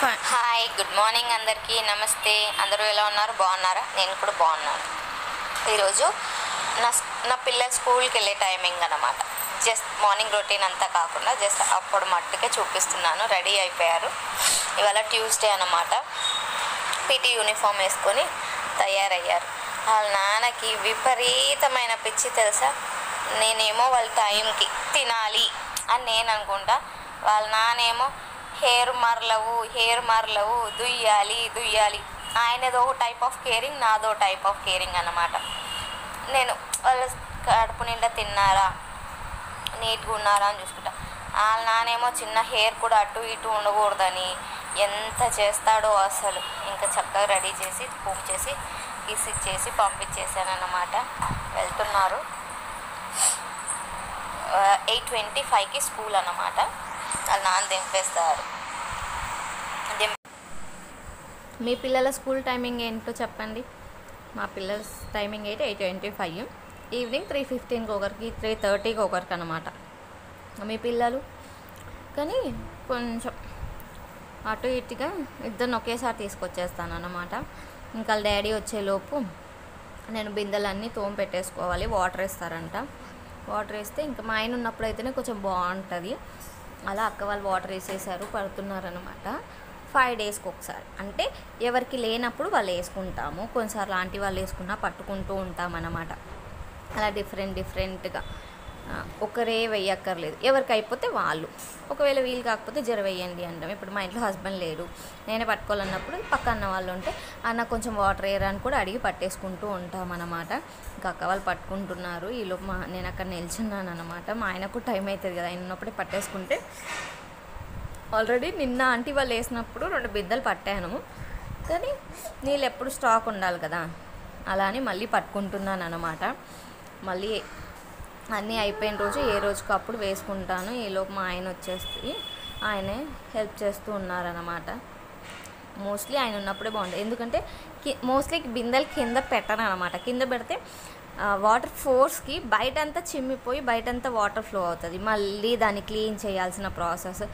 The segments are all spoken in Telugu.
హాయ్, గుడ్ మార్నింగ్ అందరికీ. నమస్తే. అందరూ ఎలా ఉన్నారు? బాగున్నారా? నేను కూడా బాగున్నాను. ఈరోజు నా పిల్లల స్కూల్కి వెళ్ళే టైమింగ్ అన్నమాట. జస్ట్ మార్నింగ్ రొటీన్ అంతా కాకుండా జస్ట్ అప్పుడు మట్టుకే చూపిస్తున్నాను. రెడీ అయిపోయారు. ఇవాళ ట్యూస్డే అన్నమాట. పీటీ యూనిఫామ్ వేసుకొని తయారయ్యారు. వాళ్ళ నాన్నకి విపరీతమైన పిచ్చి తెలుసా. నేనేమో వాళ్ళ టైంకి తినాలి అని నేను అనుకుంటా. వాళ్ళ నానేమో హెయిర్ మరలవు దుయ్యాలి. ఆయనదో టైప్ ఆఫ్ కేరింగ్, నాదో టైప్ ఆఫ్ కేరింగ్ అన్నమాట. నేను వాళ్ళ కడుపు నిండా తిన్నారా, నీట్గా ఉన్నారా అని చూసుకుంటా. వాళ్ళ నానేమో చిన్న హెయిర్ కూడా అటు ఇటు ఉండకూడదని ఎంత చేస్తాడో అసలు. ఇంకా చక్కగా రెడీ చేసి పూమ్ చేసి ఇచ్చేసి పంపించేసాను అన్నమాట. వెళ్తున్నారు. 8:25కి స్కూల్ అన్నమాట. వాళ్ళ నాన్న దింపేస్తారు. మీ పిల్లల స్కూల్ టైమింగ్ ఏంటో చెప్పండి. మా పిల్లల టైమింగ్ అయితే 8:25, ఈవినింగ్ 3:15కి ఒకరికి, 3:30కి ఒకరికి అనమాట. మీ పిల్లలు కానీ కొంచెం అటు ఇటుగా ఇద్దరిని ఒకేసారి తీసుకొచ్చేస్తాను అన్నమాట. ఇంకా డాడీ వచ్చేలోపు నేను బిందెలన్నీ పెట్టేసుకోవాలి. వాటర్ వేస్తారంట. వాటర్ వేస్తే ఇంకా మా ఆయన ఉన్నప్పుడు అయితేనే కొంచెం బాగుంటుంది. అలా అక్క వాళ్ళు వాటర్ వేసేసారు, పడుతున్నారనమాట. 5 డేస్కి ఒకసారి, అంటే ఎవరికి లేనప్పుడు వాళ్ళు వేసుకుంటాము. కొన్నిసార్లు ఆంటీ వాళ్ళు వేసుకున్నా పట్టుకుంటూ ఉంటామన్నమాట. అలా డిఫరెంట్గా ఒకరే వెయ్యక్కర్లేదు. ఎవరికి అయిపోతే వాళ్ళు, ఒకవేళ వీలు కాకపోతే జర వెయ్యండి అంటాం. ఇప్పుడు మా ఇంట్లో హస్బెండ్ లేడు, నేనే పట్టుకోవాలన్నప్పుడు పక్క అన్న వాళ్ళు ఉంటే అన్న కొంచెం వాటర్ వేయరా అని కూడా అడిగి పట్టేసుకుంటూ ఉంటామన్నమాట. ఇంకా అక్క వాళ్ళు పట్టుకుంటున్నారు. ఈలోపు నేను అక్కడ నిల్చున్నాను అనమాట. మా ఆయనకు టైం అవుతుంది కదా, ఆయన ఉన్నప్పుడే పట్టేసుకుంటే. ఆల్రెడీ నిన్న ఆంటీ వాళ్ళు వేసినప్పుడు 2 బిందెలు పట్టాను, కానీ నీళ్ళు ఎప్పుడు స్టాక్ ఉండాలి కదా, అలా అని మళ్ళీ పట్టుకుంటున్నాను అనమాట. మళ్ళీ అన్నీ అయిపోయిన రోజు ఏ రోజుకు అప్పుడు వేసుకుంటాను. ఈలోపు మా ఆయన వచ్చేసి ఆయనే హెల్ప్ చేస్తూ ఉన్నారనమాట. మోస్ట్లీ ఆయన ఉన్నప్పుడే బాగుంటుంది, ఎందుకంటే మోస్ట్లీ బిందెలు కింద పెట్టను అనమాట. కింద పెడితే వాటర్ ఫోర్స్కి బయటంతా చిమ్మిపోయి బయటంతా వాటర్ ఫ్లో అవుతుంది. మళ్ళీ దాన్ని క్లీన్ చేయాల్సిన ప్రాసెస్,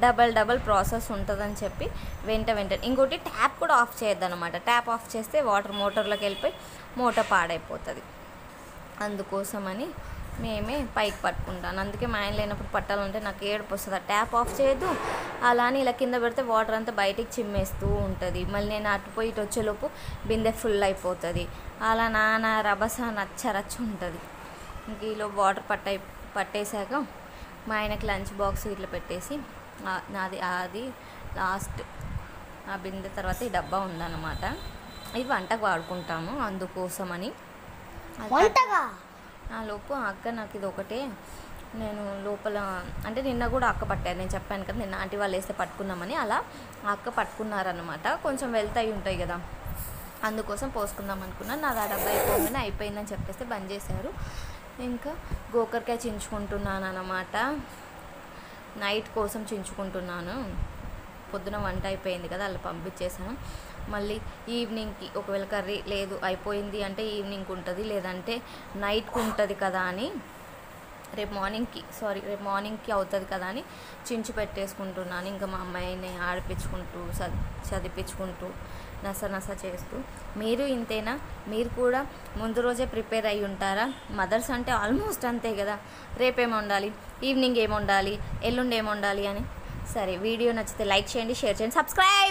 డబల్ ప్రాసెస్ ఉంటుందని చెప్పి వెంటనే ఇంకోటి ట్యాప్ కూడా ఆఫ్ చేయొద్దనమాట. ట్యాప్ ఆఫ్ చేస్తే వాటర్ మోటార్లోకి వెళ్ళిపోయి మోటార్ పాడైపోతుంది. అందుకోసమని మేమే పైకి పట్టుకుంటాను. అందుకే మా ఆయన లేనప్పుడు పట్టాలంటే నాకు ఏడుపు వస్తుంది. ట్యాప్ ఆఫ్ చేయదు, అలా అని ఇలా కింద పెడితే వాటర్ అంతా బయటికి చిమ్మేస్తూ ఉంటుంది. మళ్ళీ నేను అటుపోయి ఇటు వచ్చేలోపు బిందె ఫుల్ అయిపోతుంది. అలా నానా రభస నచ్చరచ్చు ఉంటుంది. ఇంక ఈలో వాటర్ పట్టేశాక మా ఆయనకి లంచ్ బాక్స్ ఇట్లా పెట్టేసి అది లాస్ట్ ఆ బిందె తర్వాత ఈ డబ్బా ఉందన్నమాట. ఇది వంటకు వాడుకుంటాము, అందుకోసమని. ఆ లోపు అక్క నాకు ఇది ఒకటే, నేను లోపల అంటే నిన్న కూడా అక్క పట్టారు, నేను చెప్పాను కదా నిన్న ఆంటీ వాళ్ళు వేస్తే పట్టుకుందామని. అలా ఆ అక్క పట్టుకున్నారనమాట. కొంచెం వెళ్తాయి ఉంటాయి కదా, అందుకోసం పోసుకుందాం అనుకున్నాను. నాది ఆ డబ్బా అయిపోయిందని చెప్పేస్తే బంద్ చేశారు. ఇంకా గోకరకాయ చించుకుంటున్నాను అనమాట. నైట్ కోసం చించుకుంటున్నాను. పొద్దున వంట అయిపోయింది కదా, అలా పంపించేసాను. మళ్ళీ ఈవినింగ్కి ఒకవేళ కర్రీ లేదు అయిపోయింది అంటే ఈవినింగ్కి ఉంటుంది, లేదంటే నైట్కి ఉంటుంది కదా అని రేపు మార్నింగ్కి అవుతుంది కదా అని చించి పెట్టేసుకుంటున్నాను. ఇంకా మా అమ్మాయిని ఆడిపించుకుంటూ చదివించుకుంటూ నస చేస్తూ. మీరు ఇంతేనా? మీరు కూడా ముందు రోజే ప్రిపేర్ అయ్యి ఉంటారా? మదర్స్ అంటే ఆల్మోస్ట్ అంతే కదా, రేపేమి వండాలి, ఈవినింగ్ ఏమి వండాలి, ఎల్లుండి ఏమి వండాలి అని. సరే, వీడియో నచ్చితే లైక్ చేయండి, షేర్ చేయండి, సబ్స్క్రైబ్.